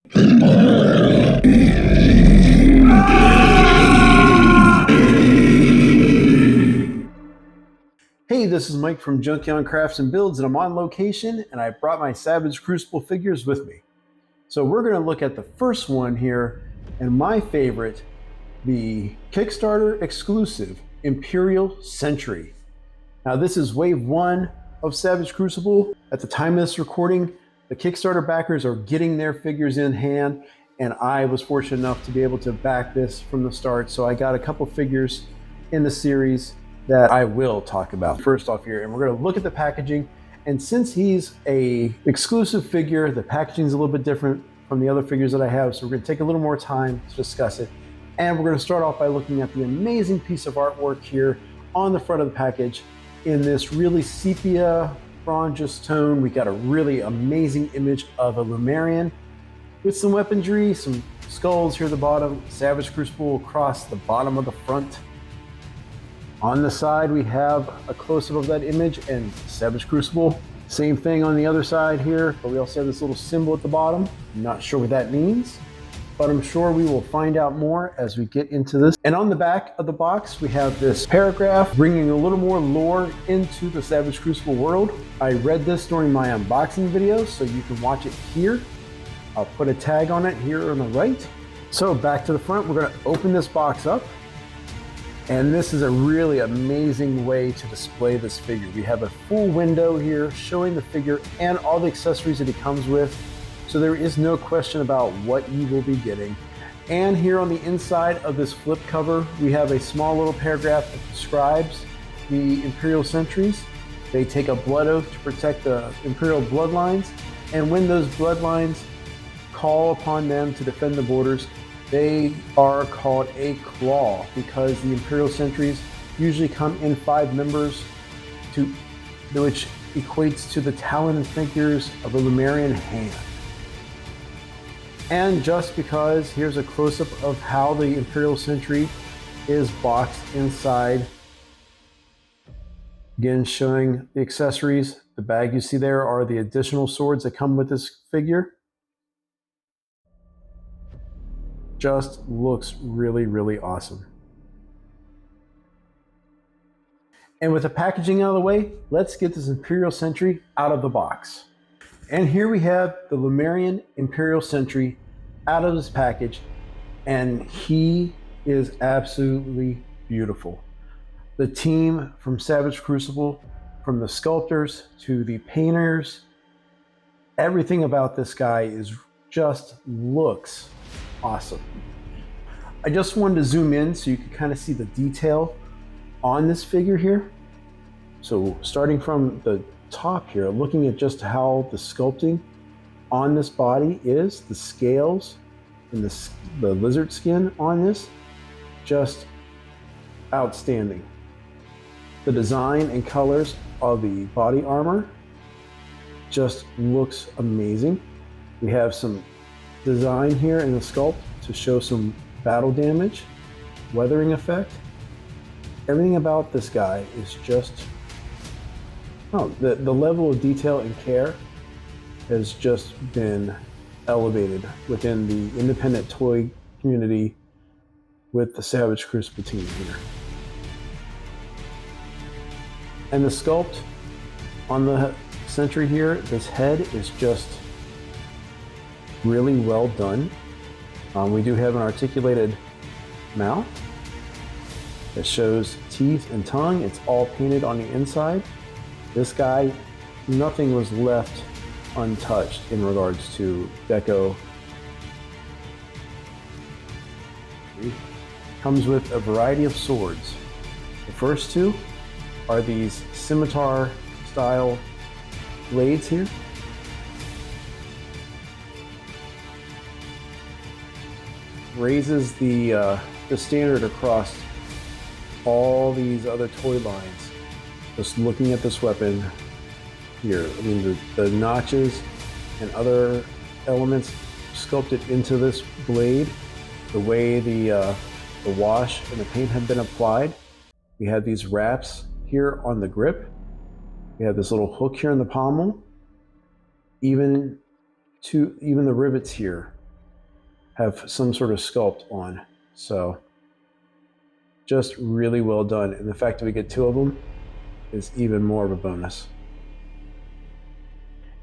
Hey, this is Mike from Junkyard Crafts and Builds, and I'm on location, and I brought my Savage Crucible figures with me. So we're going to look at the first one here, and my favorite, the Kickstarter exclusive Imperial Sentry. Now this is wave 1 of Savage Crucible. At the time of this recording, the Kickstarter backers are getting their figures in hand, and I was fortunate enough to be able to back this from the start. So I got a couple figures in the series that I will talk about first off here, and we're going to look at the packaging. And since he's a exclusive figure, the packaging is a little bit different from the other figures that I have, so we're going to take a little more time to discuss it. And we're going to start off by looking at the amazing piece of artwork here on the front of the package in this really sepia bronze tone. We got a really amazing image of a Lumerian with some weaponry, some skulls here at the bottom, Savage Crucible across the bottom of the front. On the side, we have a close-up of that image and Savage Crucible. Same thing on the other side here, but we also have this little symbol at the bottom. I'm not sure what that means, but I'm sure we will find out more as we get into this. And on the back of the box, we have this paragraph bringing a little more lore into the Savage Crucible world. I read this during my unboxing video, so you can watch it here. I'll put a tag on it here on the right. So back to the front, we're going to open this box up. And this is a really amazing way to display this figure. We have a full window here showing the figure and all the accessories that it comes with. So there is no question about what you will be getting. And here on the inside of this flip cover, we have a small little paragraph that describes the Imperial Sentries. They take a blood oath to protect the Imperial bloodlines. And when those bloodlines call upon them to defend the borders, they are called a claw because the Imperial Sentries usually come in 5 members, which equates to the talon figures of a Lumerian hand. And just because, here's a close-up of how the Imperial Sentry is boxed inside. Again, showing the accessories. The bag you see there are the additional swords that come with this figure. Just looks really, really awesome. And with the packaging out of the way, let's get this Imperial Sentry out of the box. And here we have the Lumerian Imperial Sentry out of this package, and he is absolutely beautiful. The team from Savage Crucible, from the sculptors to the painters, everything about this guy is just looks awesome. I just wanted to zoom in so you can kind of see the detail on this figure here. So starting from the top here, looking at just how the sculpting on this body is, the scales and the lizard skin on this, just outstanding. The design and colors of the body armor just looks amazing. We have some design here in the sculpt to show some battle damage, weathering effect. Everything about this guy is just, the level of detail and care has just been elevated within the independent toy community with the Savage Crucible team here. And the sculpt on the Sentry here, this head is just really well done. We do have an articulated mouth that shows teeth and tongue. It's all painted on the inside. This guy, nothing was left untouched in regards to deco. Comes with a variety of swords. The first two are these scimitar style blades here. Raises the standard across all these other toy lines. Just looking at this weapon here, I mean the notches and other elements sculpted into this blade, the way the wash and the paint have been applied. We have these wraps here on the grip. We have this little hook here in the pommel. Even the rivets here have some sort of sculpt on. So just really well done. And the fact that we get 2 of them is even more of a bonus.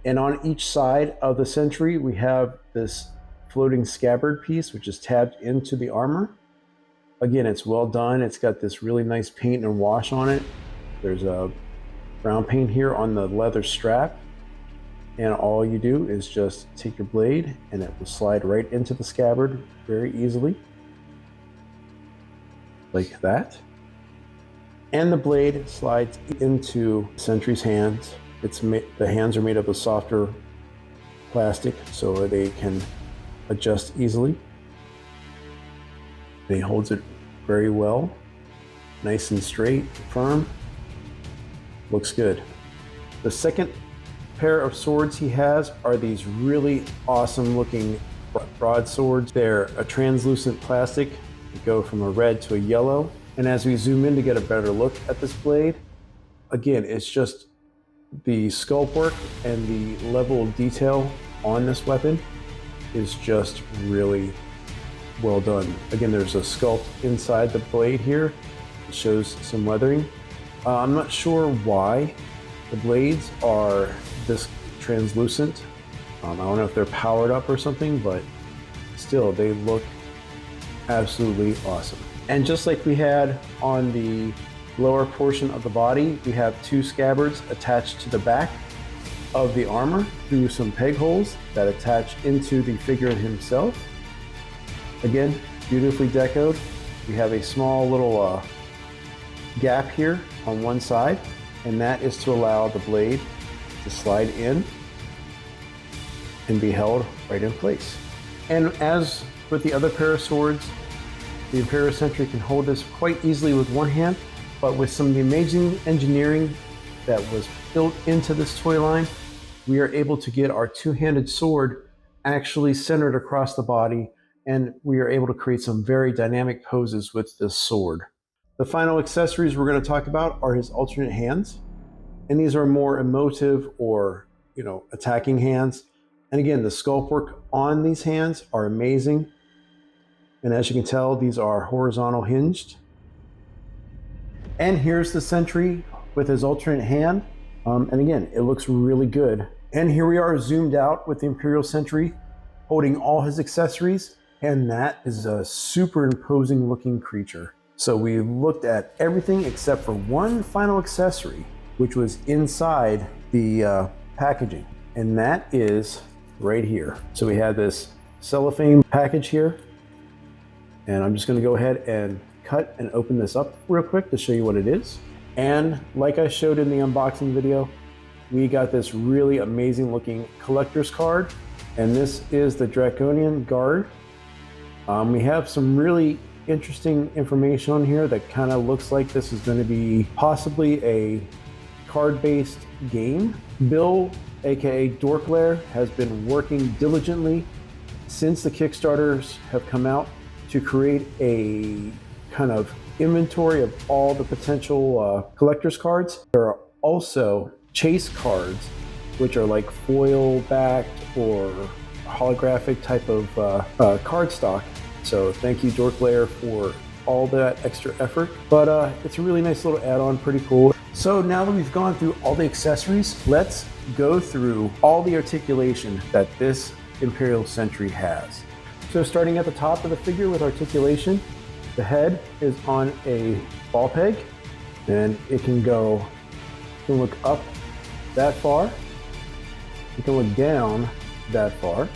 And on each side of the Sentry, we have this floating scabbard piece, which is tabbed into the armor. Again, it's well done. It's got this really nice paint and wash on it. There's a brown paint here on the leather strap. And all you do is just take your blade and it will slide right into the scabbard very easily. Like that. And the blade slides into Sentry's hands. The hands are made up of softer plastic so they can adjust easily. He holds it very well, nice and straight, firm. Looks good. The second pair of swords he has are these really awesome looking broadswords. They're a translucent plastic. They go from a red to a yellow. And as we zoom in to get a better look at this blade, again, it's just the sculpt work and the level of detail on this weapon is just really well done. Again, there's a sculpt inside the blade here. It shows some weathering. I'm not sure why the blades are this translucent. I don't know if they're powered up or something, but still they look absolutely awesome. And just like we had on the lower portion of the body, we have 2 scabbards attached to the back of the armor through some peg holes that attach into the figure himself. Again, beautifully decoed. We have a small little gap here on one side, and that is to allow the blade to slide in and be held right in place. And as with the other pair of swords, the Imperial Sentry can hold this quite easily with one hand, but with some of the amazing engineering that was built into this toy line, we are able to get our 2-handed sword actually centered across the body, and we are able to create some very dynamic poses with this sword. The final accessories we're going to talk about are his alternate hands, and these are more emotive or, attacking hands. And again, the sculpt work on these hands are amazing. And as you can tell, these are horizontal hinged. And here's the Sentry with his alternate hand. And again, it looks really good. And here we are zoomed out with the Imperial Sentry holding all his accessories. And that is a super imposing looking creature. So we looked at everything except for one final accessory, which was inside the packaging. And that is right here. So we have this cellophane package here. And I'm just going to go ahead and cut and open this up real quick to show you what it is. And like I showed in the unboxing video, we got this really amazing looking collector's card. And this is the Draconian Guard. We have some really interesting information on here that kind of looks like this is going to be possibly a card-based game. Bill, aka Dorklair, has been working diligently since the Kickstarters have come out to create a kind of inventory of all the potential collector's cards. There are also chase cards, which are like foil backed or holographic type of card stock. So thank you, Dorklair, for all that extra effort. But it's a really nice little add-on, pretty cool. So now that we've gone through all the accessories, let's go through all the articulation that this Imperial Sentry has. So starting at the top of the figure with articulation, the head is on a ball peg, and it can look up that far, it can look down that far.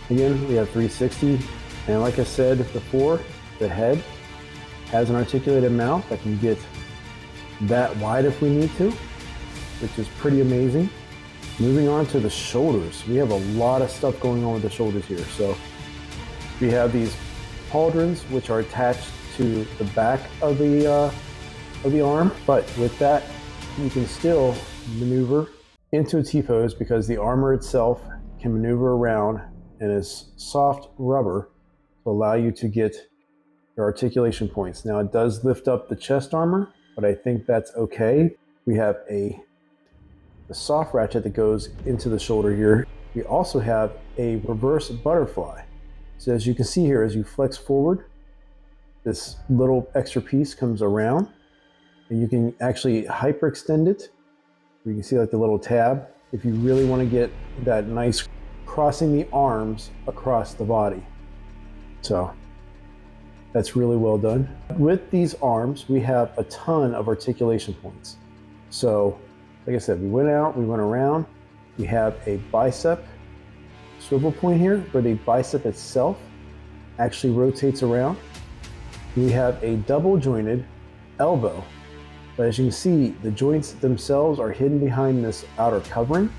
Again, we have 360, and like I said before, the head has an articulated mouth that can get that wide if we need to, which is pretty amazing. Moving on to the shoulders, we have a lot of stuff going on with the shoulders here. So we have these pauldrons, which are attached to the back of the arm, but with that, you can still maneuver into a T-pose because the armor itself can maneuver around and is soft rubber to allow you to get your articulation points. Now it does lift up the chest armor, but I think that's okay. We have a soft ratchet that goes into the shoulder here. we also have a reverse butterfly. So as you can see here, as you flex forward, this little extra piece comes around, and you can actually hyperextend it. You can see like the little tab if you really want to get that nice crossing the arms across the body. So that's really well done. With these arms, we have a ton of articulation points. So like I said, we went out, we went around. We have a bicep swivel point here where the bicep itself actually rotates around. We have a double jointed elbow, but as you can see, the joints themselves are hidden behind this outer covering.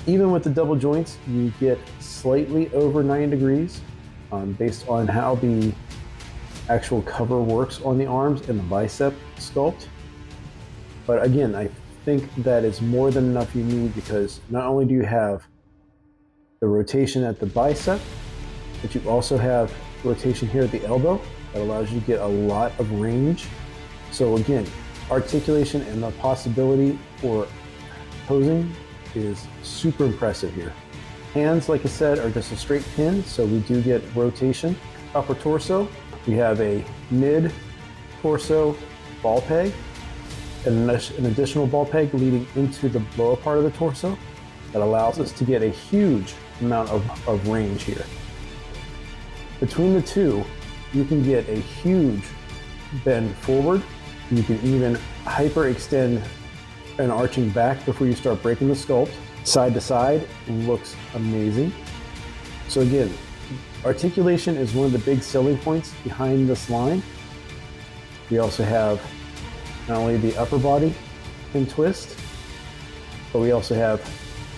Even with the double joints, you get slightly over 90 degrees based on how the actual cover works on the arms and the bicep sculpt. But again, I think that is more than enough you need, because not only do you have the rotation at the bicep, but you also have rotation here at the elbow that allows you to get a lot of range. So again, articulation and the possibility for posing is super impressive here. Hands, like I said, are just a straight pin, so we do get rotation. Upper torso, we have a mid torso ball peg, and an additional ball peg leading into the lower part of the torso that allows us to get a huge amount of range here. Between the two, you can get a huge bend forward. You can even hyperextend an arching back before you start breaking the sculpt. Side to side looks amazing. So again, articulation is one of the big selling points behind this line. We also have not only the upper body pin twist, but we also have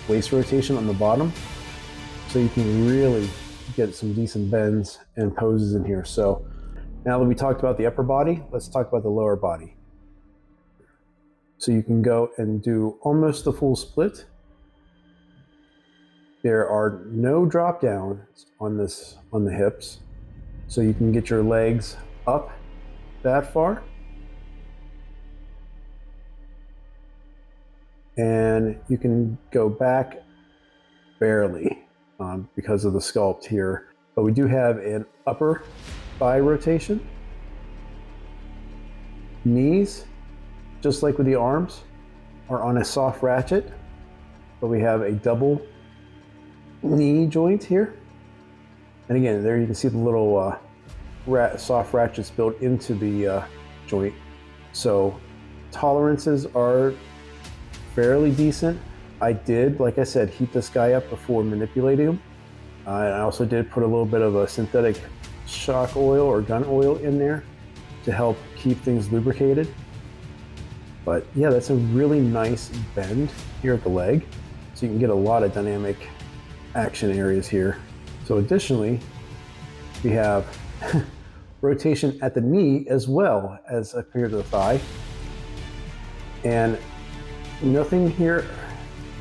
waist rotation on the bottom. So you can really get some decent bends and poses in here. So now that we talked about the upper body, let's talk about the lower body. So you can go and do almost the full split. There are no drop downs on the hips. So you can get your legs up that far. And you can go back barely because of the sculpt here. But we do have an upper thigh rotation. Knees, just like with the arms, are on a soft ratchet, but we have a double knee joint here. And again, there you can see the little soft ratchets built into the joint. So tolerances are fairly decent. I did, like I said, heat this guy up before manipulating him. And I also did put a little bit of a synthetic shock oil or gun oil in there to help keep things lubricated. But yeah, that's a really nice bend here at the leg. So you can get a lot of dynamic action areas here. So additionally, we have rotation at the knee as well as up here to the thigh. And nothing here,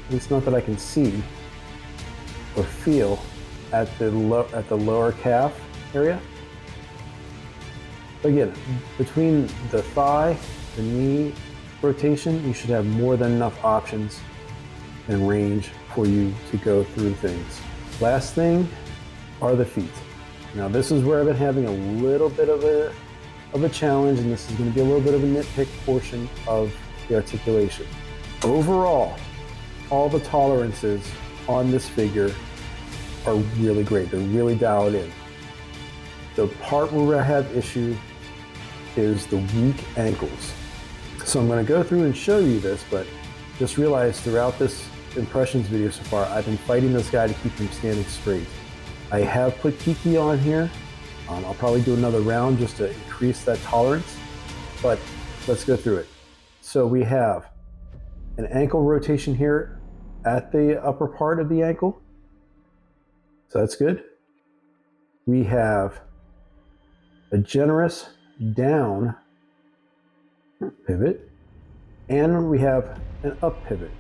at least not that I can see or feel, at the lower calf area. Again, between the thigh, the knee rotation, you should have more than enough options and range for you to go through things. Last thing are the feet. Now this is where I've been having a little bit of a challenge, and this is going to be a little bit of a nitpick portion of the articulation. Overall, all the tolerances on this figure are really great. They're really dialed in. The part where I have issue is the weak ankles. So I'm going to go through and show you this, but just realize throughout this impressions video so far, I've been fighting this guy to keep him standing straight. I have put Kiki on here. I'll probably do another round just to increase that tolerance, but let's go through it. So we have an ankle rotation here at the upper part of the ankle. So that's good. We have a generous down pivot, and we have an up pivot.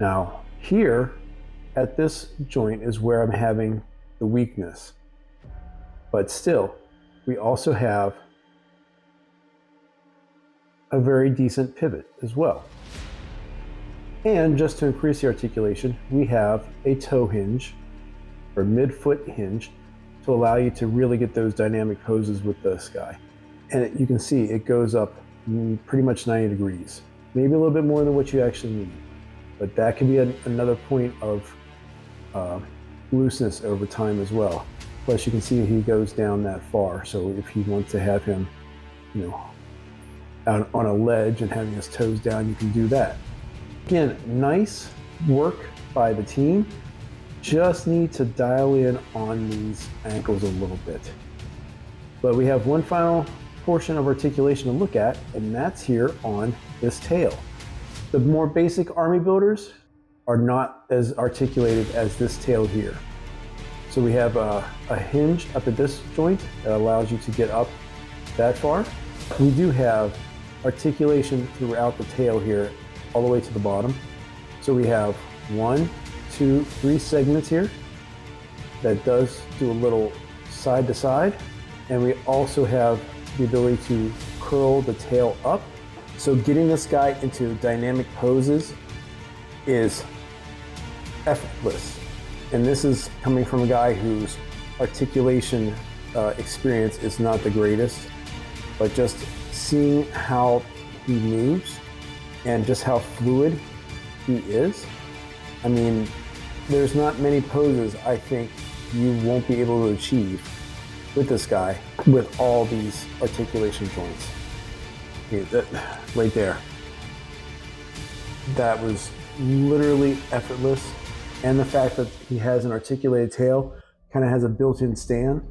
Now here at this joint is where I'm having the weakness, but still we also have a very decent pivot as well. And just to increase the articulation, we have a toe hinge or mid-foot hinge to allow you to really get those dynamic poses with this guy. And you can see it goes up pretty much 90 degrees, maybe a little bit more than what you actually need. But that can be another point of looseness over time as well. Plus you can see he goes down that far. So if you want to have him, out on a ledge and having his toes down, you can do that. Again, nice work by the team. Just need to dial in on these ankles a little bit. But we have one final portion of articulation to look at, and that's here on this tail. The more basic army builders are not as articulated as this tail here. So we have a hinge up at this joint that allows you to get up that far. We do have articulation throughout the tail here, all the way to the bottom. So we have 1, 2, 3 segments here that does do a little side to side. And we also have the ability to curl the tail up. So getting this guy into dynamic poses is effortless. And this is coming from a guy whose articulation experience is not the greatest, but just seeing how he moves and just how fluid he is. I mean, there's not many poses I think you won't be able to achieve with this guy with all these articulation joints. That right there. That was literally effortless. And the fact that he has an articulated tail, kind of has a built-in stand.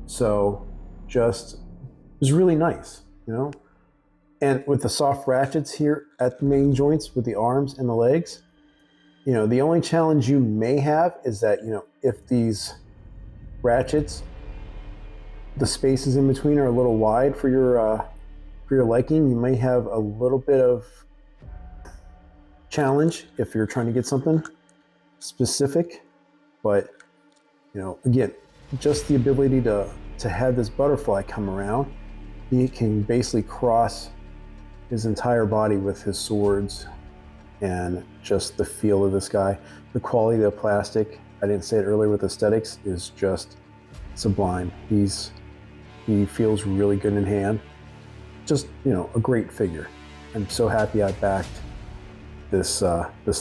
So just is really nice, And with the soft ratchets here at the main joints with the arms and the legs, the only challenge you may have is that, if these ratchets, the spaces in between are a little wide for your liking, you may have a little bit of challenge if you're trying to get something specific. But, again, just the ability to have this butterfly come around, he can basically cross his entire body with his swords, and just the feel of this guy. The quality of the plastic, I didn't say it earlier with aesthetics, is just sublime. He feels really good in hand. Just, a great figure. I'm so happy I backed this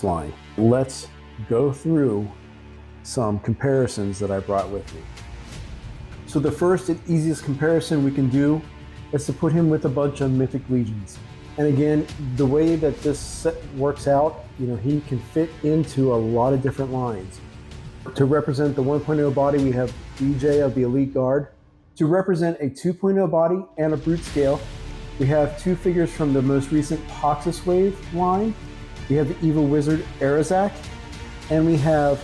line. Let's go through some comparisons that I brought with me. So the first and easiest comparison we can do is to put him with a bunch of Mythic Legions. And again, the way that this set works out, he can fit into a lot of different lines. To represent the 1.0 body, we have DJ of the Elite Guard. To represent a 2.0 body and a brute scale, we have 2 figures from the most recent Poxus Wave line. We have the Evil Wizard Arazak, and we have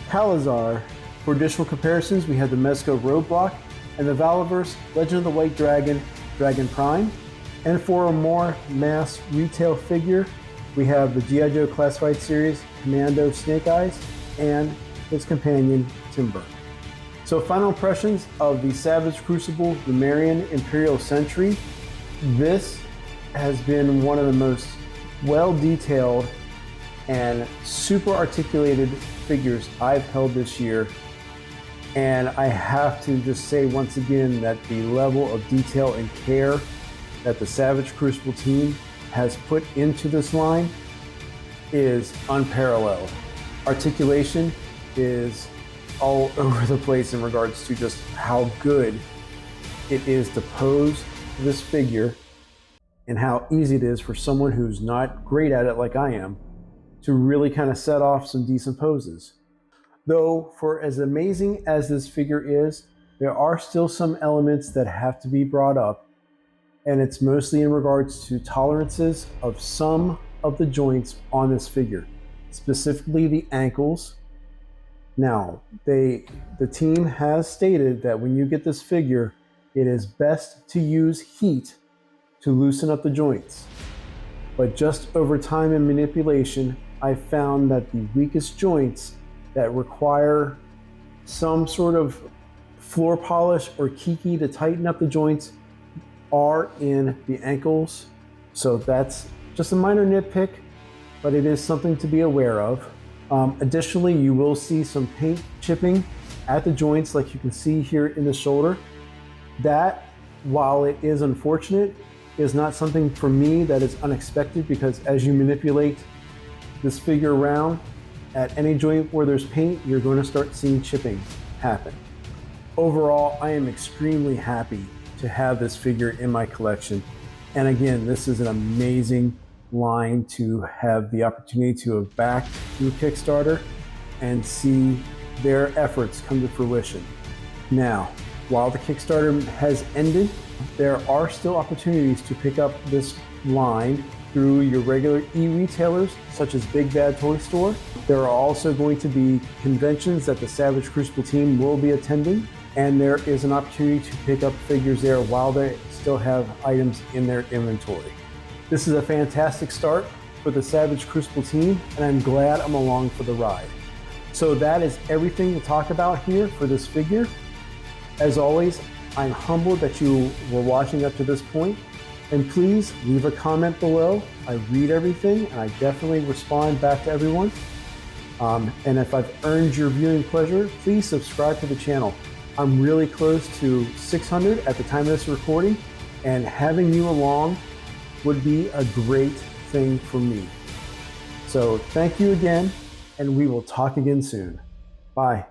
Palazar. For additional comparisons, we have the Mezco Roadblock and the Valaverse Legend of the White Dragon, Dragon Prime. And for a more mass retail figure, we have the G.I. Joe Classified Series Commando Snake Eyes and his companion Timber. So final impressions of the Savage Crucible Lumerian Imperial Sentry. This has been one of the most well-detailed and super articulated figures I've held this year. And I have to just say once again that the level of detail and care that the Savage Crucible team has put into this line is unparalleled. Articulation is all over the place in regards to just how good it is to pose this figure and how easy it is for someone who's not great at it like I am to really kind of set off some decent poses. Though for as amazing as this figure is, there are still some elements that have to be brought up, and it's mostly in regards to tolerances of some of the joints on this figure, specifically the ankles. Now, the team has stated that when you get this figure, it is best to use heat to loosen up the joints. But just over time and manipulation, I found that the weakest joints that require some sort of floor polish or kiki to tighten up the joints are in the ankles. So that's just a minor nitpick, but it is something to be aware of. Additionally, you will see some paint chipping at the joints like you can see here in the shoulder. That, while it is unfortunate, is not something for me that is unexpected, because as you manipulate this figure around, at any joint where there's paint, you're going to start seeing chipping happen. Overall, I am extremely happy to have this figure in my collection. And again, this is an amazing line to have the opportunity to have backed through Kickstarter and see their efforts come to fruition. Now, while the Kickstarter has ended, there are still opportunities to pick up this line through your regular e-retailers such as Big Bad Toy Store. There are also going to be conventions that the Savage Crucible team will be attending, and there is an opportunity to pick up figures there while they still have items in their inventory. This is a fantastic start for the Savage Crucible team, and I'm glad I'm along for the ride. So that is everything to talk about here for this figure. As always, I'm humbled that you were watching up to this point, and please leave a comment below. I read everything and I definitely respond back to everyone. And if I've earned your viewing pleasure, please subscribe to the channel. I'm really close to 600 at the time of this recording, and having you along would be a great thing for me. So thank you again, and we will talk again soon. Bye.